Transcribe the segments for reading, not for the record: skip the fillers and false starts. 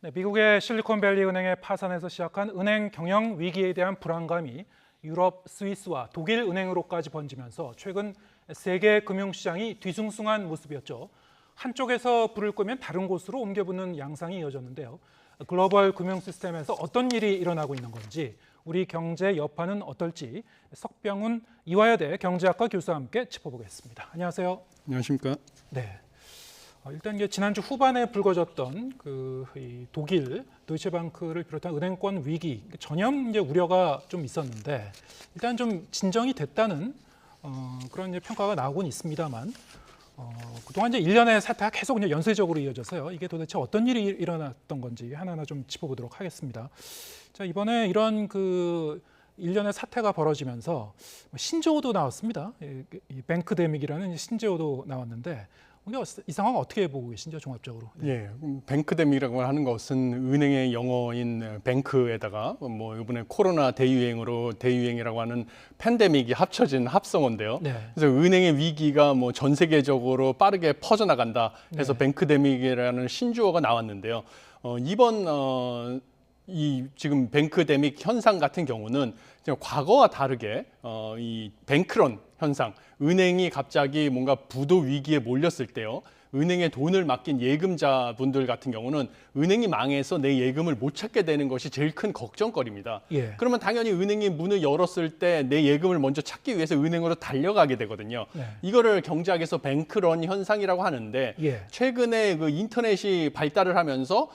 네, 미국의 실리콘밸리 은행의 파산에서 시작한 은행 경영 위기에 대한 불안감이 유럽, 스위스와 독일 은행으로까지 번지면서 최근 세계 금융시장이 뒤숭숭한 모습이었죠. 한쪽에서 불을 끄면 다른 곳으로 옮겨붙는 양상이 이어졌는데요. 글로벌 금융 시스템에서 어떤 일이 일어나고 있는 건지, 우리 경제 여파는 어떨지 석병훈 이화여대 경제학과 교수와 함께 짚어보겠습니다. 안녕하세요. 안녕하십니까? 네. 일단 이게 지난주 후반에 불거졌던 이 독일 도이체방크를 비롯한 은행권 위기 전염 이제 우려가 좀 있었는데 일단 좀 진정이 됐다는 그런 이제 평가가 나오곤 있습니다만 그동안 이제 일련의 사태가 계속 그냥 연쇄적으로 이어져서요. 이게 도대체 어떤 일이 일어났던 건지 하나하나 좀 짚어보도록 하겠습니다. 자, 이번에 이런 일련의 사태가 벌어지면서 신조어도 나왔습니다. 이 뱅크데믹이라는 신조어도 나왔는데 이 상황 어떻게 보고 계신지요, 종합적으로? 예, 뱅크데믹이라고 하는 것은 은행의 영어인 뱅크에다가 뭐 이번에 코로나 대유행이라고 하는 팬데믹이 합쳐진 합성어인데요. 네. 그래서 은행의 위기가 뭐 전 세계적으로 빠르게 퍼져나간다 해서 네. 뱅크데믹이라는 신조어가 나왔는데요. 이번 이 지금 뱅크데믹 현상 같은 경우는 과거와 다르게 이 뱅크런 현상, 은행이 갑자기 뭔가 부도 위기에 몰렸을 때요. 은행에 돈을 맡긴 예금자분들 같은 경우는 은행이 망해서 내 예금을 못 찾게 되는 것이 제일 큰 걱정거리입니다. 예. 그러면 당연히 은행이 문을 열었을 때 내 예금을 먼저 찾기 위해서 은행으로 달려가게 되거든요. 네. 이거를 경제학에서 뱅크런 현상이라고 하는데 예. 최근에 그 인터넷이 발달을 하면서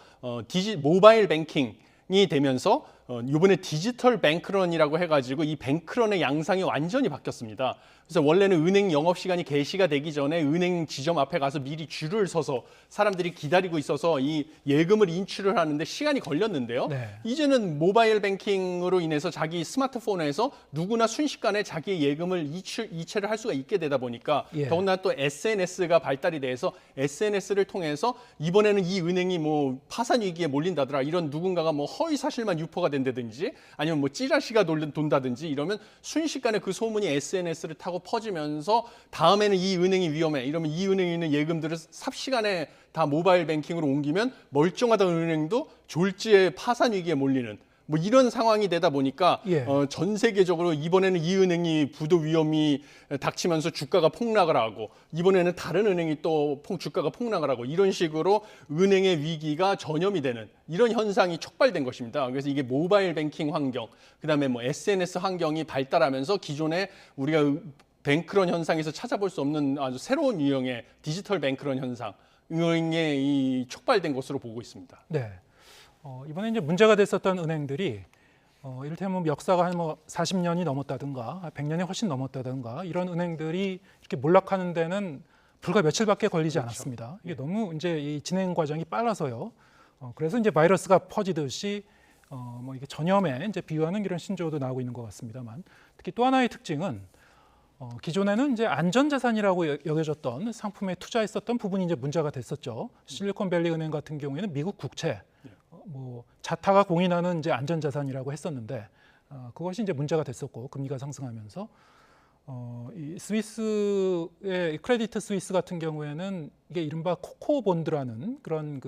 모바일 뱅킹이 되면서 이번에 디지털 뱅크런이라고 해가지고 이 뱅크런의 양상이 완전히 바뀌었습니다. 그래서 원래는 은행 영업시간이 개시가 되기 전에 은행 지점 앞에 가서 미리 줄을 서서 사람들이 기다리고 있어서 이 예금을 인출을 하는데 시간이 걸렸는데요. 네. 이제는 모바일 뱅킹으로 인해서 자기 스마트폰에서 누구나 순식간에 자기의 예금을 이체를 할 수가 있게 되다 보니까 예. 더군다나 또 SNS가 발달이 돼서 SNS를 통해서 이번에는 이 은행이 뭐 파산 위기에 몰린다더라, 이런 누군가가 뭐 허위 사실만 유포가 된다든지 아니면 뭐 찌라시가 돈다든지 이러면 순식간에 그 소문이 SNS를 타고 퍼지면서 다음에는 이 은행이 위험해 이러면 이 은행에 있는 예금들을 삽시간에 다 모바일 뱅킹으로 옮기면 멀쩡하던 은행도 졸지에 파산 위기에 몰리는 뭐 이런 상황이 되다 보니까 예. 전 세계적으로 이번에는 이 은행이 부도 위험이 닥치면서 주가가 폭락을 하고 이번에는 다른 은행이 또 주가가 폭락을 하고 이런 식으로 은행의 위기가 전염이 되는 이런 현상이 촉발된 것입니다. 그래서 이게 모바일 뱅킹 환경, 그다음에 뭐 SNS 환경이 발달하면서 기존에 우리가 뱅크런 현상에서 찾아볼 수 없는 아주 새로운 유형의 디지털 뱅크런 현상, 이 촉발된 것으로 보고 있습니다. 네. 이번에 이제 문제가 됐었던 은행들이 이를테면 역사가 한 40년이 넘었다든가 100년이 훨씬 넘었다든가 이런 은행들이 이렇게 몰락하는 데는 불과 며칠밖에 걸리지 않았습니다. 이게 너무 이제 이 진행 과정이 빨라서요. 그래서 이제 바이러스가 퍼지듯이 뭐 이게 전염에 이제 비유하는 이런 신조어도 나오고 있는 것 같습니다만, 특히 또 하나의 특징은 기존에는 이제 안전자산이라고 여겨졌던 상품에 투자했었던 부분이 이제 문제가 됐었죠. 실리콘밸리 은행 같은 경우에는 미국 국채, 뭐 자타가 공인하는 이제 안전자산이라고 했었는데 그것이 이제 문제가 됐었고 금리가 상승하면서 이 스위스의 크레디트 스위스 같은 경우에는 이게 이른바 코코 본드라는 그런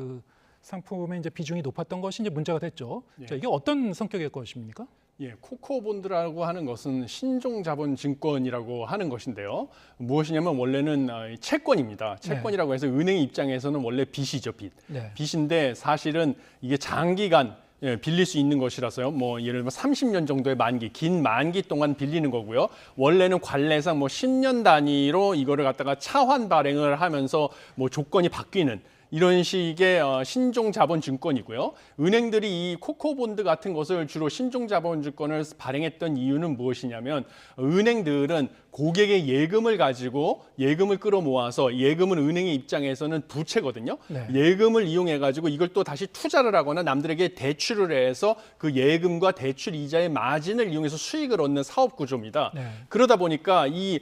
상품의 이제 비중이 높았던 것이 이제 문제가 됐죠. 예. 자, 이게 어떤 성격의 것입니까? 예, 코코본드라고 하는 것은 신종자본증권이라고 하는 것인데요. 무엇이냐면 원래는 채권입니다. 채권이라고 해서 은행 입장에서는 원래 빚이죠, 빚. 네. 빚인데 사실은 이게 장기간 빌릴 수 있는 것이라서요. 뭐 예를 들면 30년 정도의 만기, 긴 만기 동안 빌리는 거고요. 원래는 관례상 뭐 10년 단위로 이거를 갖다가 차환 발행을 하면서 뭐 조건이 바뀌는 이런 식의 신종자본증권이고요. 은행들이 이 코코본드 같은 것을 주로 신종자본증권을 발행했던 이유는 무엇이냐면 은행들은 고객의 예금을 가지고 예금을 끌어모아서 예금은 은행의 입장에서는 부채거든요. 네. 예금을 이용해 가지고 이걸 또 다시 투자를 하거나 남들에게 대출을 해서 그 예금과 대출 이자의 마진을 이용해서 수익을 얻는 사업 구조입니다. 네. 그러다 보니까 이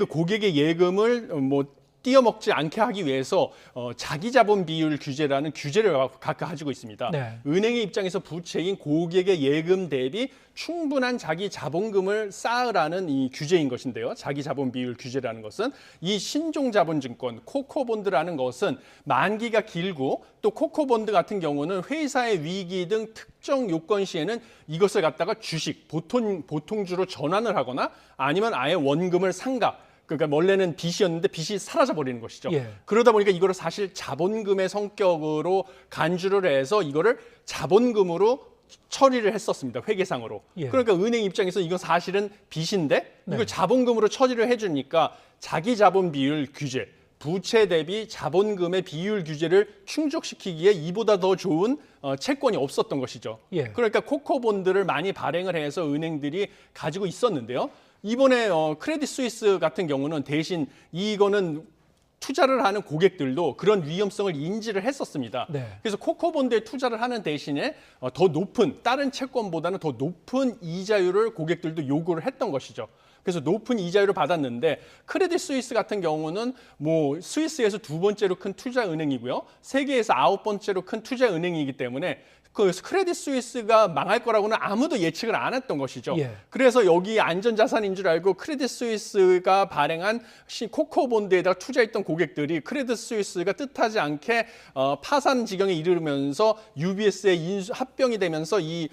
고객의 예금을 띄어먹지 않게 하기 위해서 자기 자본 비율 규제라는 규제를 각각 가지고 있습니다. 네. 은행의 입장에서 부채인 고객의 예금 대비 충분한 자기 자본금을 쌓으라는 이 규제인 것인데요. 자기 자본 비율 규제라는 것은 이 신종자본증권 코코본드라는 것은 만기가 길고 또 코코본드 같은 경우는 회사의 위기 등 특정 요건 시에는 이것을 갖다가 주식, 보통주로 전환을 하거나 아니면 아예 원금을 상각, 그러니까 원래는 빚이었는데 빚이 사라져 버리는 것이죠. 예. 그러다 보니까 이거를 사실 자본금의 성격으로 간주를 해서 이거를 자본금으로 처리를 했었습니다. 회계상으로. 예. 그러니까 은행 입장에서 이건 사실은 빚인데 네. 이걸 자본금으로 처리를 해주니까 자기 자본 비율 규제, 부채 대비 자본금의 비율 규제를 충족시키기에 이보다 더 좋은 채권이 없었던 것이죠. 예. 그러니까 코코본드를 많이 발행을 해서 은행들이 가지고 있었는데요. 이번에 크레딧 스위스 같은 경우는 대신 이거는 투자를 하는 고객들도 그런 위험성을 인지를 했었습니다. 네. 그래서 코코본드에 투자를 하는 대신에 더 높은 다른 채권보다는 더 높은 이자율을 고객들도 요구를 했던 것이죠. 그래서 높은 이자율을 받았는데 크레딧 스위스 같은 경우는 뭐 스위스에서 두 번째로 큰 투자 은행이고요. 세계에서 9번째로 큰 투자 은행이기 때문에 그 크레딧 스위스가 망할 거라고는 아무도 예측을 안 했던 것이죠. 예. 그래서 여기 안전자산인 줄 알고 크레딧 스위스가 발행한 코코본드에다가 투자했던 고객들이 크레딧 스위스가 뜻하지 않게 파산 지경에 이르면서 UBS에 합병이 되면서 이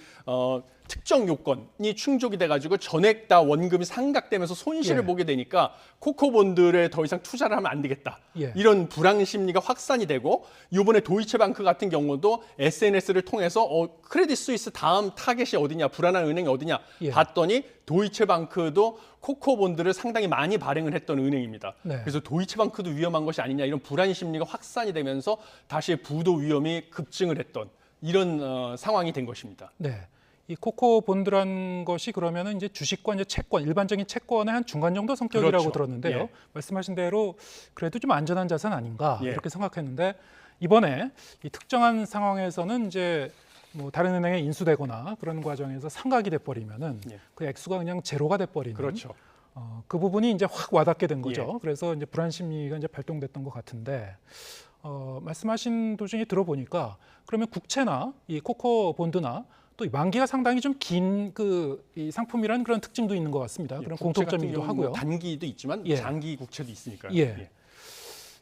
특정 요건이 충족이 돼가지고 전액 다 원금이 상각되면서 손실을 예. 보게 되니까 코코본드에 더 이상 투자를 하면 안 되겠다. 예. 이런 불안 심리가 확산이 되고 이번에 도이체방크 같은 경우도 SNS를 통해서 크레딧 스위스 다음 타겟이 어디냐, 불안한 은행이 어디냐 예. 봤더니 도이체방크도 코코본드를 상당히 많이 발행을 했던 은행입니다. 네. 그래서 도이체방크도 위험한 것이 아니냐 이런 불안 심리가 확산이 되면서 다시 부도 위험이 급증을 했던 이런 상황이 된 것입니다. 네. 이 코코본드란 것이 그러면은 이제 주식과 이제 채권, 일반적인 채권의 한 중간 정도 성격이라고 그렇죠. 들었는데요. 예. 말씀하신 대로 그래도 좀 안전한 자산 아닌가 예. 이렇게 생각했는데 이번에 이 특정한 상황에서는 이제 뭐 다른 은행에 인수되거나 그런 과정에서 상각이 돼버리면은 예. 그 액수가 그냥 제로가 돼버리는 그렇죠. 그 부분이 이제 확 와닿게 된 거죠. 예. 그래서 이제 불안 심리가 이제 발동됐던 것 같은데 말씀하신 도중에 들어보니까 그러면 국채나 이 코코본드나 또 이 만기가 상당히 좀 긴 이 상품이라는 그런 특징도 있는 것 같습니다. 그런 공통점이기도 하고요. 단기도 있지만 예. 장기 국채도 있으니까요. 예.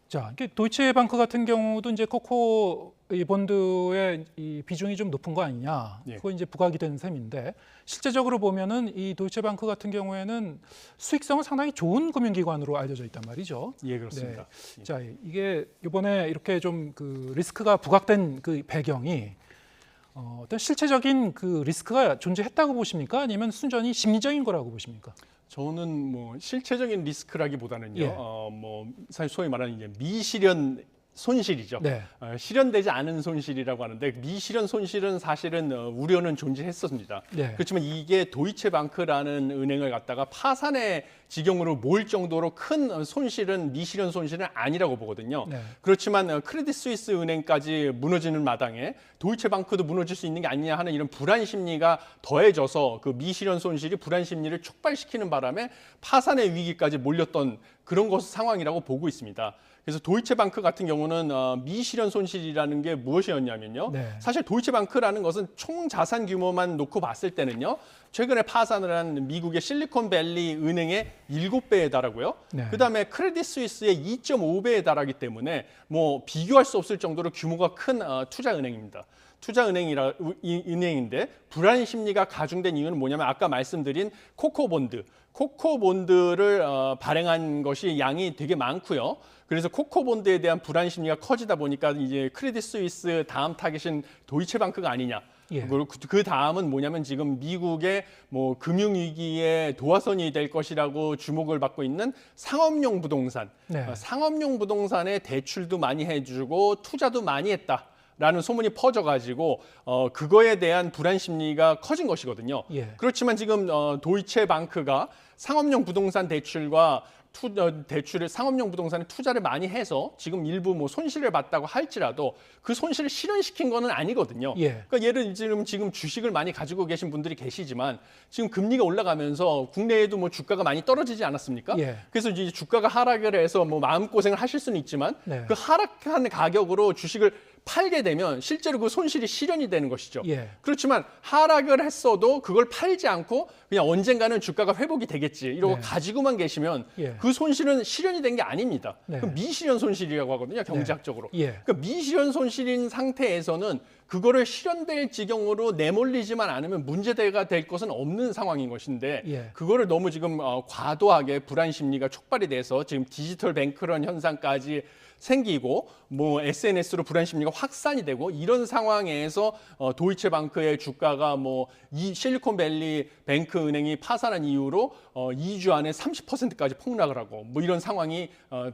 자, 이게 도이체방크 같은 경우도 이제 코코 이 본드의 이 비중이 좀 높은 거 아니냐? 예. 그거 이제 부각이 된 셈인데 실제적으로 보면은 이 도이체방크 같은 경우에는 수익성은 상당히 좋은 금융기관으로 알려져 있단 말이죠. 예, 그렇습니다. 네. 자, 이게 이번에 이렇게 좀 그 리스크가 부각된 그 배경이 어떤 실체적인 그 리스크가 존재했다고 보십니까? 아니면 순전히 심리적인 거라고 보십니까? 저는 뭐 실체적인 리스크라기보다는요. 예. 뭐 사실 소위 말하는 이제 미실현 손실이죠. 네. 실현되지 않은 손실이라고 하는데 미실현 손실은 사실은 우려는 존재했었습니다. 네. 그렇지만 이게 도이체방크라는 은행을 갖다가 파산의 지경으로 몰 정도로 큰 손실은 미실현 손실은 아니라고 보거든요. 네. 그렇지만 크레딧 스위스 은행까지 무너지는 마당에 도이체방크도 무너질 수 있는 게 아니냐 하는 이런 불안 심리가 더해져서 그 미실현 손실이 불안 심리를 촉발시키는 바람에 파산의 위기까지 몰렸던 그런 상황이라고 보고 있습니다. 그래서 도이체방크 같은 경우는 미실현 손실이라는 게 무엇이었냐면요. 네. 사실 도이체방크라는 것은 총 자산 규모만 놓고 봤을 때는요. 최근에 파산을 한 미국의 실리콘밸리 은행의 7배에 달하고요. 네. 그다음에 크레딧 스위스의 2.5배에 달하기 때문에 뭐 비교할 수 없을 정도로 규모가 큰 투자 은행입니다. 투자 은행인데 불안 심리가 가중된 이유는 뭐냐면 아까 말씀드린 코코본드를 발행한 것이 양이 되게 많고요. 그래서 코코본드에 대한 불안 심리가 커지다 보니까 이제 크레딧 스위스 다음 타겟인 도이체방크가 아니냐. 예. 그리고 그 다음은 뭐냐면 지금 미국의 뭐 금융 위기의 도화선이 될 것이라고 주목을 받고 있는 상업용 부동산. 네. 상업용 부동산에 대출도 많이 해주고 투자도 많이 했다. 라는 소문이 퍼져가지고 그거에 대한 불안 심리가 커진 것이거든요. 예. 그렇지만 지금 도이체방크가 상업용 부동산 대출과 대출을 상업용 부동산에 투자를 많이 해서 지금 일부 뭐 손실을 봤다고 할지라도 그 손실을 실현시킨 거는 아니거든요. 예. 그러니까 예를 들면 지금 주식을 많이 가지고 계신 분들이 계시지만 지금 금리가 올라가면서 국내에도 뭐 주가가 많이 떨어지지 않았습니까? 예. 그래서 이제 주가가 하락을 해서 뭐 마음고생을 하실 수는 있지만 네. 그 하락한 가격으로 주식을 팔게 되면 실제로 그 손실이 실현이 되는 것이죠. 예. 그렇지만 하락을 했어도 그걸 팔지 않고 그냥 언젠가는 주가가 회복이 되겠지 이러고 네. 가지고만 계시면 예. 그 손실은 실현이 된 게 아닙니다. 네. 그 미실현 손실이라고 하거든요, 경제학적으로. 예. 그러니까 미실현 손실인 상태에서는 그거를 실현될 지경으로 내몰리지만 않으면 문제가 될 것은 없는 상황인 것인데 예. 그거를 너무 지금 과도하게 불안 심리가 촉발이 돼서 지금 디지털 뱅크런 현상까지 생기고 뭐 SNS로 불안 심리가 확산이 되고 이런 상황에서 도이체방크의 주가가 뭐 이 실리콘밸리 뱅크 은행이 파산한 이후로 2주 안에 30%까지 폭락을 하고 뭐 이런 상황이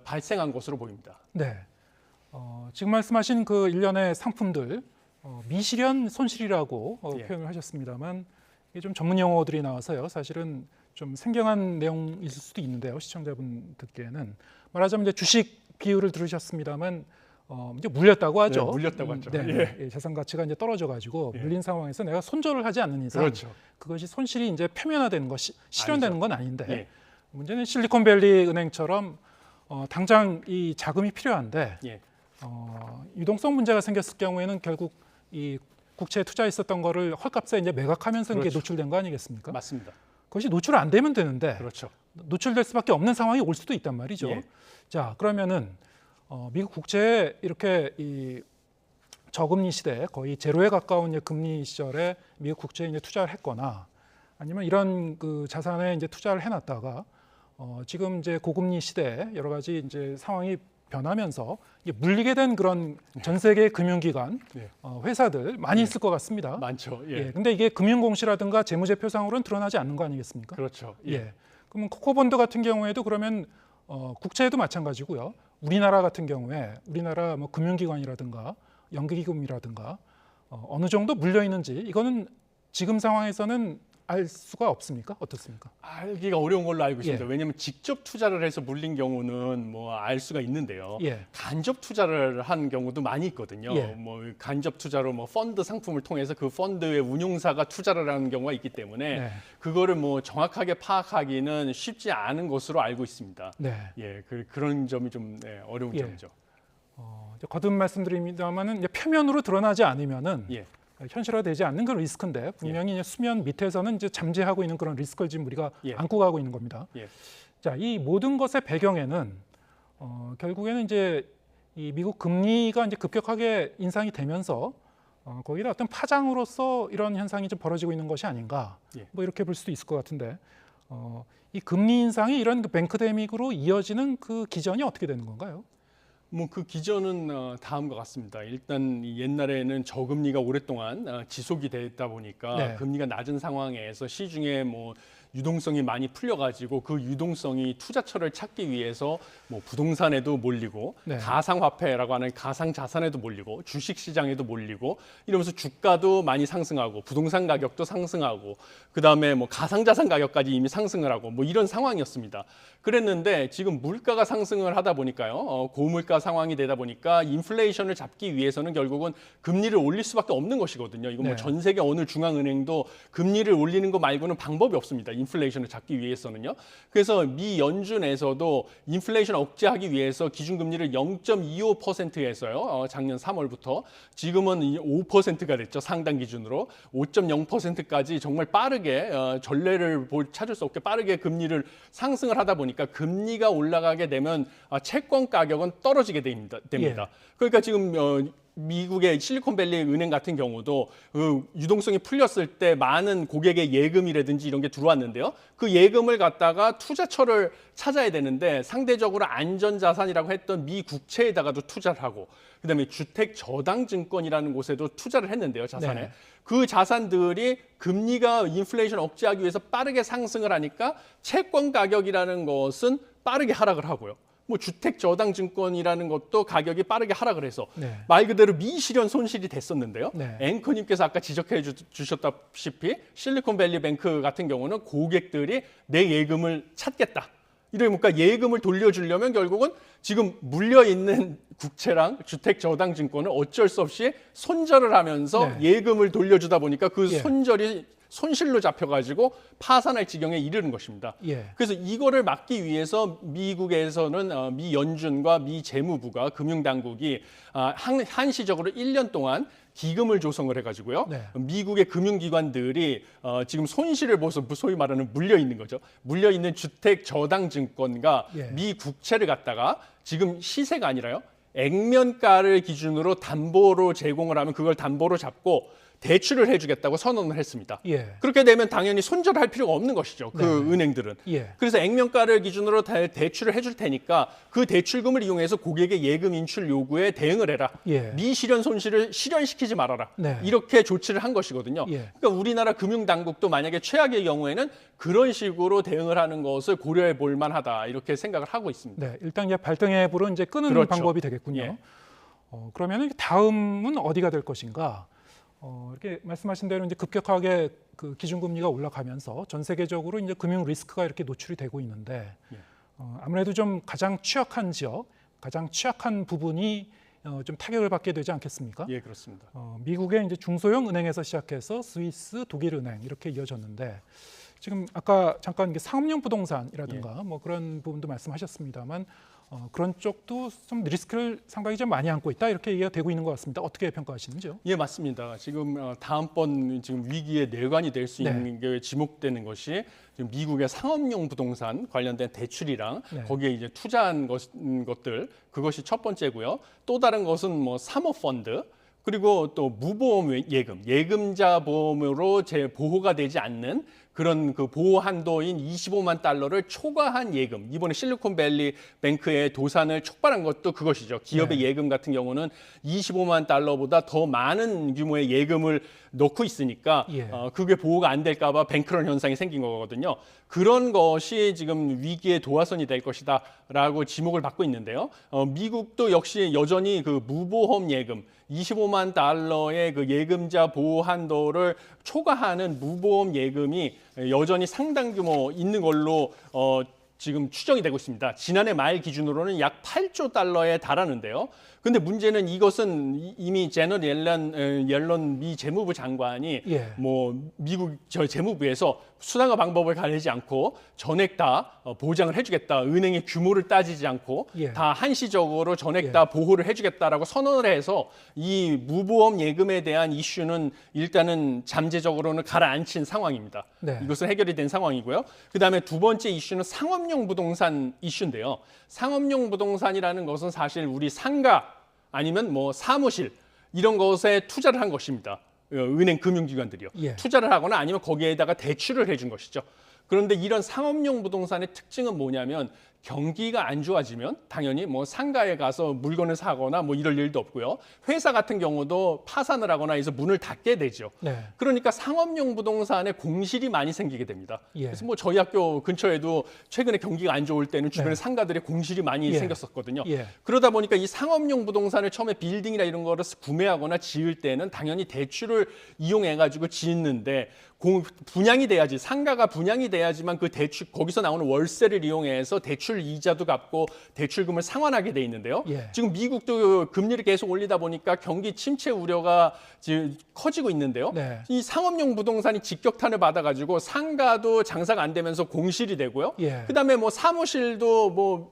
발생한 것으로 보입니다. 네. 지금 말씀하신 그 일련의 상품들 미실현 손실이라고 예. 표현을 하셨습니다만 이게 좀 전문 용어들이 나와서요. 사실은 좀 생경한 내용일 수도 있는데요. 시청자분 듣기에는 말하자면 이제 주식 비율을 들으셨습니다만 이제 물렸다고 하죠. 네, 물렸다고 하죠. 네, 예, 자산 가치가 이제 떨어져가지고 예. 물린 상황에서 내가 손절을 하지 않는 이상 그렇죠. 그것이 손실이 이제 표면화되는 것, 실현되는 건 아닌데 예. 문제는 실리콘밸리 은행처럼 당장 이 자금이 필요한데 예. 유동성 문제가 생겼을 경우에는 결국 이 국채에 투자했었던 거를 헐값에 이제 매각하면서 이게 그렇죠. 노출된 거 아니겠습니까? 맞습니다. 그것이 노출 안 되면 되는데 그렇죠. 노출될 수밖에 없는 상황이 올 수도 있단 말이죠. 예. 자, 그러면은 미국 국채에 이렇게 이 저금리 시대 거의 제로에 가까운 이제 금리 시절에 미국 국채에 이제 투자를 했거나 아니면 이런 그 자산에 이제 투자를 해놨다가 지금 이제 고금리 시대에 여러 가지 이제 상황이 변하면서 이게 물리게 된 그런 전 세계 금융기관 예. 회사들 많이 있을 것 같습니다. 많죠. 예. 예. 근데 이게 금융공시라든가 재무제표상으로는 드러나지 않는 거 아니겠습니까? 그렇죠. 예. 그러면 코코본드 같은 경우에도 그러면 국채에도 마찬가지고요. 우리나라 같은 경우에 우리나라 뭐 금융기관이라든가 연기금이라든가 어느 정도 물려 있는지 이거는 지금 상황에서는 알 수가 없습니까? 어떻습니까? 알기가 어려운 걸로 알고 있습니다. 예. 왜냐하면 직접 투자를 해서 물린 경우는 뭐 알 수가 있는데요. 예. 간접 투자를 한 경우도 많이 있거든요. 예. 뭐 간접 투자로 뭐 펀드 상품을 통해서 그 펀드의 운용사가 투자를 하는 경우가 있기 때문에 네. 그거를 뭐 정확하게 파악하기는 쉽지 않은 것으로 알고 있습니다. 네. 예, 그런 점이 좀 어려운 예. 점이죠. 이제 거듭 말씀드립니다만은 이제 표면으로 드러나지 않으면은 예. 현실화되지 않는 그런 리스크인데 분명히 이제 수면 밑에서는 이제 잠재하고 있는 그런 리스크를 지금 우리가 예. 안고 가고 있는 겁니다. 예. 자, 이 모든 것의 배경에는 결국에는 이제 이 미국 금리가 이제 급격하게 인상이 되면서 거기다 어떤 파장으로서 이런 현상이 좀 벌어지고 있는 것이 아닌가, 예. 뭐 이렇게 볼 수도 있을 것 같은데 이 금리 인상이 이런 그 뱅크데믹으로 이어지는 그 기전이 어떻게 되는 건가요? 뭐 그 기전은 다음과 같습니다. 일단 옛날에는 저금리가 오랫동안 지속이 됐다 보니까 네. 금리가 낮은 상황에서 시중에 뭐 유동성이 많이 풀려가지고 그 유동성이 투자처를 찾기 위해서 뭐 부동산에도 몰리고 네. 가상화폐라고 하는 가상자산에도 몰리고 주식시장에도 몰리고 이러면서 주가도 많이 상승하고 부동산 가격도 상승하고 그다음에 뭐 가상자산 가격까지 이미 상승을 하고 뭐 이런 상황이었습니다. 그랬는데 지금 물가가 상승을 하다 보니까요. 고물가 상황이 되다 보니까 인플레이션을 잡기 위해서는 결국은 금리를 올릴 수밖에 없는 것이거든요. 이건 뭐 네. 전 세계 어느 중앙은행도 금리를 올리는 것 말고는 방법이 없습니다. 인플레이션을 잡기 위해서는요. 그래서 미 연준에서도 인플레이션 억제하기 위해서 기준금리를 0.25%에서요. 작년 3월부터 지금은 5%가 됐죠. 상당 기준으로 5.0%까지 정말 빠르게 전례를 찾을 수 없게 빠르게 금리를 상승을 하다 보니까 금리가 올라가게 되면 채권 가격은 떨어지게 됩니다. 예. 그러니까 지금 미국의 실리콘밸리 은행 같은 경우도 그 유동성이 풀렸을 때 많은 고객의 예금이라든지 이런 게 들어왔는데요. 그 예금을 갖다가 투자처를 찾아야 되는데 상대적으로 안전자산이라고 했던 미 국채에다가도 투자를 하고 그다음에 주택저당증권이라는 곳에도 투자를 했는데요. 자산에. 네. 그 자산들이 금리가 인플레이션 억제하기 위해서 빠르게 상승을 하니까 채권 가격이라는 것은 빠르게 하락을 하고요. 뭐 주택저당증권이라는 것도 가격이 빠르게 하락을 해서 네. 말 그대로 미실현 손실이 됐었는데요. 네. 앵커님께서 아까 지적해 주셨다시피 실리콘밸리 뱅크 같은 경우는 고객들이 내 예금을 찾겠다. 이러니까 예금을 돌려주려면 결국은 지금 물려있는 국채랑 주택저당증권을 어쩔 수 없이 손절을 하면서 네. 예금을 돌려주다 보니까 그 예. 손절이 손실로 잡혀가지고 파산할 지경에 이르는 것입니다. 예. 그래서 이거를 막기 위해서 미국에서는 미 연준과 미 재무부가 금융당국이 한시적으로 1년 동안 기금을 조성을 해가지고요. 네. 미국의 금융기관들이 지금 손실을 보서 소위 말하는 물려 있는 거죠. 물려 있는 주택 저당 증권과 예. 미 국채를 갖다가 지금 시세가 아니라요. 액면가를 기준으로 담보로 제공을 하면 그걸 담보로 잡고 대출을 해주겠다고 선언을 했습니다. 예. 그렇게 되면 당연히 손절할 필요가 없는 것이죠. 그 네. 은행들은. 예. 그래서 액면가를 기준으로 대출을 해줄 테니까 그 대출금을 이용해서 고객의 예금 인출 요구에 대응을 해라. 예. 미실현 손실을 실현시키지 말아라. 네. 이렇게 조치를 한 것이거든요. 예. 그러니까 우리나라 금융당국도 만약에 최악의 경우에는 그런 식으로 대응을 하는 것을 고려해 볼 만하다. 이렇게 생각을 하고 있습니다. 네, 일단 이제 발등의 불은 이제 끄는 그렇죠. 방법이 되겠군요. 예. 그러면 다음은 어디가 될 것인가? 이렇게 말씀하신 대로 이제 급격하게 그 기준금리가 올라가면서 전 세계적으로 이제 금융 리스크가 이렇게 노출이 되고 있는데 예. 아무래도 좀 가장 취약한 지역, 가장 취약한 부분이 좀 타격을 받게 되지 않겠습니까? 예, 그렇습니다. 미국의 이제 중소형 은행에서 시작해서 스위스, 독일 은행 이렇게 이어졌는데 지금 아까 잠깐 이게 상업용 부동산이라든가 뭐 그런 부분도 말씀하셨습니다만 그런 쪽도 좀 리스크를 상당히 좀 많이 안고 있다 이렇게 얘기가 되고 있는 것 같습니다. 어떻게 평가하시는지요? 예, 맞습니다. 지금 다음번 지금 위기의 뇌관이 될 수 네. 있는 게 지목되는 것이 지금 미국의 상업용 부동산 관련된 대출이랑 네. 거기에 이제 투자한 것들 그것이 첫 번째고요. 또 다른 것은 뭐 사모펀드 그리고 또 무보험 예금, 예금자 보험으로 보호가 되지 않는 그런 그 보호 한도인 25만 달러를 초과한 예금. 이번에 실리콘밸리 뱅크의 도산을 촉발한 것도 그것이죠. 기업의 네. 예금 같은 경우는 25만 달러보다 더 많은 규모의 예금을 넣고 있으니까 예. 그게 보호가 안 될까 봐 뱅크런 현상이 생긴 거거든요. 그런 것이 지금 위기의 도화선이 될 것이다라고 지목을 받고 있는데요. 미국도 역시 여전히 그 무보험 예금 25만 달러의 그 예금자 보호 한도를 초과하는 무보험 예금이 여전히 상당 규모 있는 걸로 지금 추정이 되고 있습니다. 지난해 말 기준으로는 약 8조 달러에 달하는데요. 근데 문제는 이것은 이미 제너 옐런 미 재무부 장관이 예. 뭐 미국 재무부에서 수단과 방법을 가리지 않고 전액 다 보장을 해주겠다. 은행의 규모를 따지지 않고 예. 다 한시적으로 전액 다 보호를 해주겠다라고 선언을 해서 이 무보험 예금에 대한 이슈는 일단은 잠재적으로는 가라앉힌 상황입니다. 네. 이것은 해결이 된 상황이고요. 그다음에 두 번째 이슈는 상업용 부동산 이슈인데요. 상업용 부동산이라는 것은 사실 우리 상가 아니면 뭐 사무실 이런 것에 투자를 한 것입니다. 은행 금융기관들이요. 예. 투자를 하거나 아니면 거기에다가 대출을 해준 것이죠. 그런데 이런 상업용 부동산의 특징은 뭐냐면 경기가 안 좋아지면 당연히 뭐 상가에 가서 물건을 사거나 뭐 이럴 일도 없고요. 회사 같은 경우도 파산을 하거나 해서 문을 닫게 되죠. 네. 그러니까 상업용 부동산에 공실이 많이 생기게 됩니다. 예. 그래서 뭐 저희 학교 근처에도 최근에 경기가 안 좋을 때는 주변에 네. 상가들에 공실이 많이 예. 생겼었거든요. 예. 그러다 보니까 이 상업용 부동산을 처음에 빌딩이나 이런 거를 구매하거나 지을 때는 당연히 대출을 이용해 가지고 짓는데 분양이 돼야지 상가가 분양이 돼야지만 그 대출 거기서 나오는 월세를 이용해서 대출 이자도 갚고 대출금을 상환하게 돼 있는데요. 예. 지금 미국도 금리를 계속 올리다 보니까 경기 침체 우려가 지금 커지고 있는데요. 네. 이 상업용 부동산이 직격탄을 받아가지고 상가도 장사가 안 되면서 공실이 되고요. 예. 그다음에 뭐 사무실도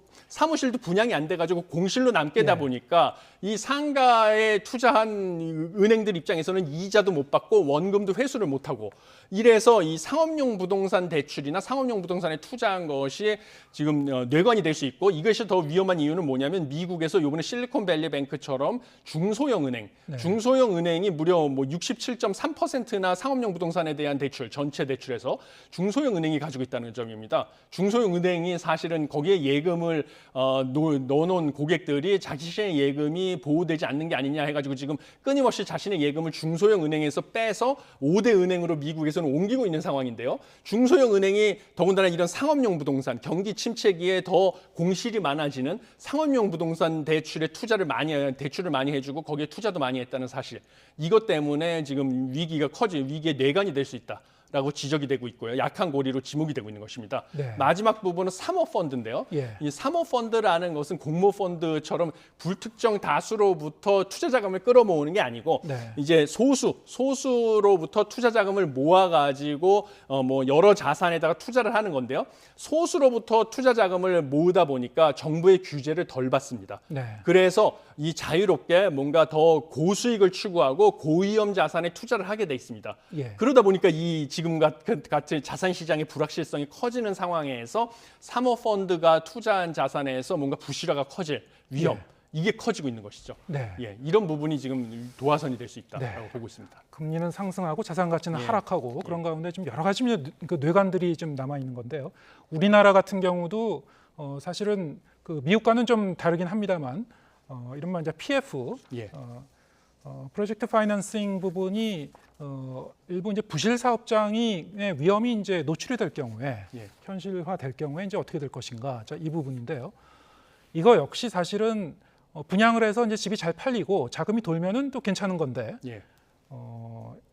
분양이 안 돼가지고 공실로 남게 되다 예. 보니까 이 상가에 투자한 은행들 입장에서는 이자도 못 받고 원금도 회수를 못 하고 이래서 이 상업용 부동산 대출이나 상업용 부동산에 투자한 것이 지금 뇌관이 될 수 있고 이것이 더 위험한 이유는 뭐냐면 미국에서 이번에 실리콘밸리 뱅크처럼 중소형 은행, 네. 중소형 은행이 무려 뭐 67.3%나 상업용 부동산에 대한 대출, 전체 대출에서 중소형 은행이 가지고 있다는 점입니다. 중소형 은행이 사실은 거기에 예금을 넣어놓은 고객들이 자신의 예금이 보호되지 않는 게 아니냐 해가지고 지금 끊임없이 자신의 예금을 중소형 은행에서 빼서 5대 은행으로 미국에서는 옮기고 있는 상황인데요. 중소형 은행이 더군다나 이런 상업용 부동산, 경기 침체기에 더 공실이 많아지는 상업용 부동산 대출에 대출을 많이 해주고 거기에 투자도 많이 했다는 사실. 이것 때문에 지금 위기의 뇌관이 될 수 있다. 라고 지적이 되고 있고요. 약한 고리로 지목이 되고 있는 것입니다. 네. 마지막 부분은 사모펀드인데요. 예. 이 사모펀드라는 것은 공모펀드처럼 불특정 다수로부터 투자 자금을 끌어모으는 게 아니고 네. 이제 소수로부터 투자 자금을 모아가지고 뭐 여러 자산에다가 투자를 하는 건데요. 소수로부터 투자 자금을 모으다 보니까 정부의 규제를 덜 받습니다. 네. 그래서 이 자유롭게 뭔가 더 고수익을 추구하고 고위험 자산에 투자를 하게 돼 있습니다. 예. 그러다 보니까 이 지금 같은 자산 시장의 불확실성이 커지는 상황에서 사모펀드가 투자한 자산에서 뭔가 부실화가 커질 위험 예. 이게 커지고 있는 것이죠. 네. 예, 이런 부분이 지금 도화선이 될 수 있다라고 네. 보고 있습니다. 금리는 상승하고 자산 가치는 예. 하락하고 그런 가운데 좀 여러 가지 그 뇌관들이 좀 남아 있는 건데요. 우리나라 같은 경우도 사실은 그 미국과는 좀 다르긴 합니다만 이른바 이제 PF 예. 프로젝트 파이낸싱 부분이 일부 이제 부실 사업장이 위험이 이제 노출이 될 경우에 예. 현실화 될 경우에 이제 어떻게 될 것인가, 자, 이 부분인데요. 이거 역시 사실은 분양을 해서 이제 집이 잘 팔리고 자금이 돌면은 또 괜찮은 건데 예.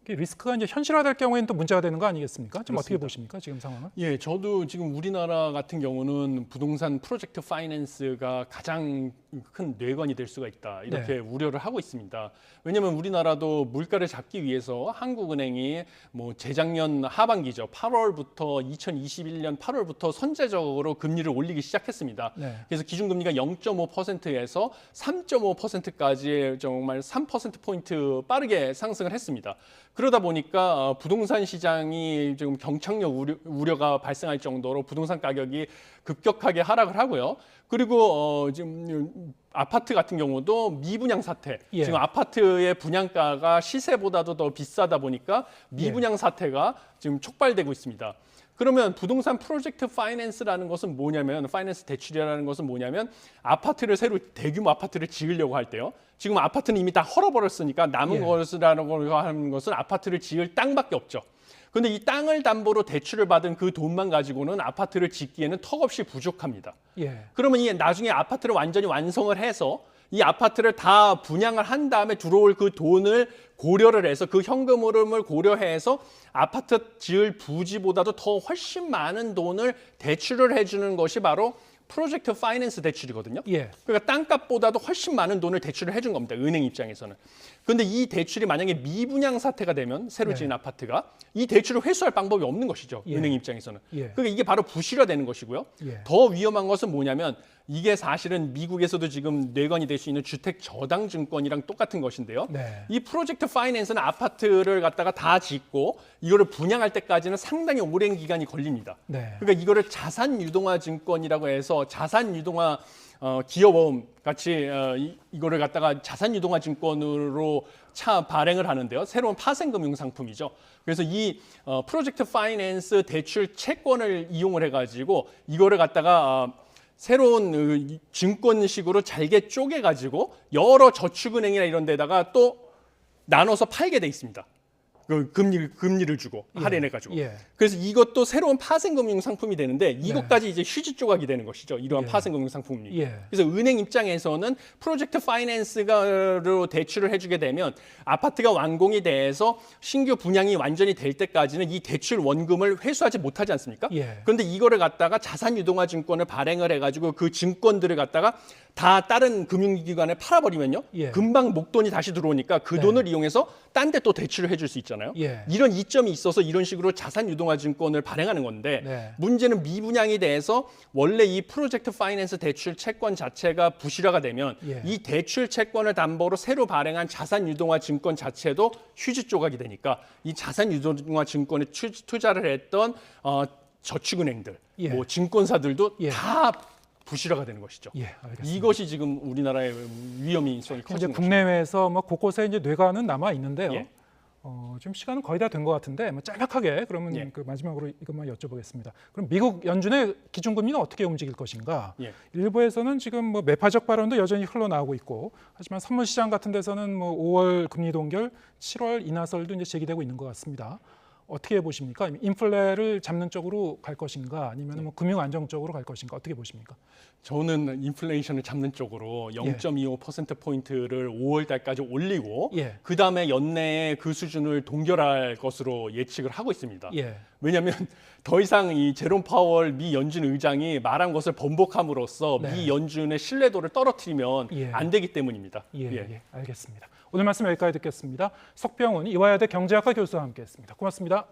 이게 리스크가 이제 현실화될 경우에는 또 문제가 되는 거 아니겠습니까? 좀 어떻게 그렇습니다. 보십니까 지금 상황은? 예, 저도 지금 우리나라 같은 경우는 부동산 프로젝트 파이낸스가 가장 큰 뇌관이 될 수가 있다 이렇게 네. 우려를 하고 있습니다. 왜냐하면 우리나라도 물가를 잡기 위해서 한국은행이 뭐 재작년 하반기죠, 8월부터 2021년 8월부터 선제적으로 금리를 올리기 시작했습니다. 네. 그래서 기준금리가 0.5%에서 3.5%까지 정말 3% 포인트 빠르게 상승을 했습니다. 그러다 보니까 부동산 시장이 지금 경착력 우려가 발생할 정도로 부동산 가격이 급격하게 하락을 하고요. 그리고 지금 아파트 같은 경우도 미분양 사태, 예. 지금 아파트의 분양가가 시세보다도 더 비싸다 보니까 미분양 사태가 지금 촉발되고 있습니다. 그러면 부동산 프로젝트 파이낸스라는 것은 뭐냐면, 파이낸스 대출이라는 것은 뭐냐면 아파트를 새로 대규모 아파트를 지으려고 할 때요. 지금 아파트는 이미 다 헐어버렸으니까 남은 예. 것이라고 하는 것은 아파트를 지을 땅밖에 없죠. 그런데 이 땅을 담보로 대출을 받은 그 돈만 가지고는 아파트를 짓기에는 턱없이 부족합니다. 예. 그러면 이 나중에 아파트를 완전히 완성을 해서 이 아파트를 다 분양을 한 다음에 들어올 그 돈을 고려를 해서 그 현금 흐름을 고려해서 아파트 지을 부지보다도 더 훨씬 많은 돈을 대출을 해주는 것이 바로 프로젝트 파이낸스 대출이거든요. 예. 그러니까 땅값보다도 훨씬 많은 돈을 대출을 해준 겁니다. 은행 입장에서는. 그런데 이 대출이 만약에 미분양 사태가 되면 새로 지은 아파트가 이 대출을 회수할 방법이 없는 것이죠. 예. 은행 입장에서는. 예. 그러니까 이게 바로 부실화되는 것이고요. 예. 더 위험한 것은 뭐냐면 이게 사실은 미국에서도 지금 뇌관이 될 수 있는 주택 저당 증권이랑 똑같은 것인데요. 네. 이 프로젝트 파이낸스는 아파트를 갖다가 다 짓고 이거를 분양할 때까지는 상당히 오랜 기간이 걸립니다. 네. 그러니까 이거를 자산 유동화 증권이라고 해서 자산 유동화 기업어음 같이 이거를 갖다가 자산 유동화 증권으로 발행을 하는데요. 새로운 파생 금융 상품이죠. 그래서 이 프로젝트 파이낸스 대출 채권을 이용을 해가지고 이거를 갖다가 새로운 증권식으로 잘게 쪼개가지고 여러 저축은행이나 이런 데다가 또 나눠서 팔게 돼 있습니다. 그 금리를 주고 할인해가지고. 예. 그래서 이것도 새로운 파생금융 상품이 되는데 이것까지 이제 휴지 조각이 되는 것이죠. 이러한 예. 파생금융 상품이. 예. 그래서 은행 입장에서는 프로젝트 파이낸스로 대출을 해주게 되면 아파트가 완공이 돼서 신규 분양이 완전히 될 때까지는 이 대출 원금을 회수하지 못하지 않습니까? 예. 그런데 이거를 갖다가 자산유동화 증권을 발행을 해가지고 그 증권들을 갖다가 다 다른 금융기관에 팔아버리면요. 예. 금방 목돈이 다시 들어오니까 그 네. 돈을 이용해서 딴 데 또 대출을 해줄 수 있잖아요. 예. 이런 이점이 있어서 이런 식으로 자산유동화 증권을 발행하는 건데 네. 문제는 미분양이 돼서 원래 이 프로젝트 파이낸스 대출 채권 자체가 부실화가 되면 예. 이 대출 채권을 담보로 새로 발행한 자산유동화 증권 자체도 휴지 조각이 되니까 이 자산유동화 증권에 투자를 했던 저축은행들, 예. 뭐 증권사들도 예. 다 부실화가 되는 것이죠. 예, 알겠습니다. 이것이 지금 우리나라의 위험성이 이제 커지는 것이죠. 국내외에서 뭐 곳곳에 이제 뇌관은 남아 있는데요. 예. 지금 시간은 거의 다 된 것 같은데 뭐 짤막하게 그러면 예. 그 마지막으로 이것만 여쭤보겠습니다. 그럼 미국 연준의 기준금리는 어떻게 움직일 것인가? 예. 일부에서는 지금 뭐 매파적 발언도 여전히 흘러나오고 있고, 하지만 선물 시장 같은 데서는 뭐 5월 금리 동결, 7월 인하설도 이제 제기되고 있는 것 같습니다. 어떻게 보십니까? 인플레를 잡는 쪽으로 갈 것인가, 아니면 뭐 금융 안정 쪽으로 갈 것인가, 어떻게 보십니까? 저는 인플레이션을 잡는 쪽으로 예. 0.25%포인트를 5월 달까지 올리고 예. 그다음에 연내에 그 수준을 동결할 것으로 예측을 하고 있습니다. 예. 왜냐하면 더 이상 이 제롬 파월 미 연준 의장이 말한 것을 번복함으로써 네. 미 연준의 신뢰도를 떨어뜨리면 예. 안 되기 때문입니다. 예, 알겠습니다. 오늘 말씀 여기까지 듣겠습니다. 석병훈 이화여대 경제학과 교수와 함께했습니다. 고맙습니다.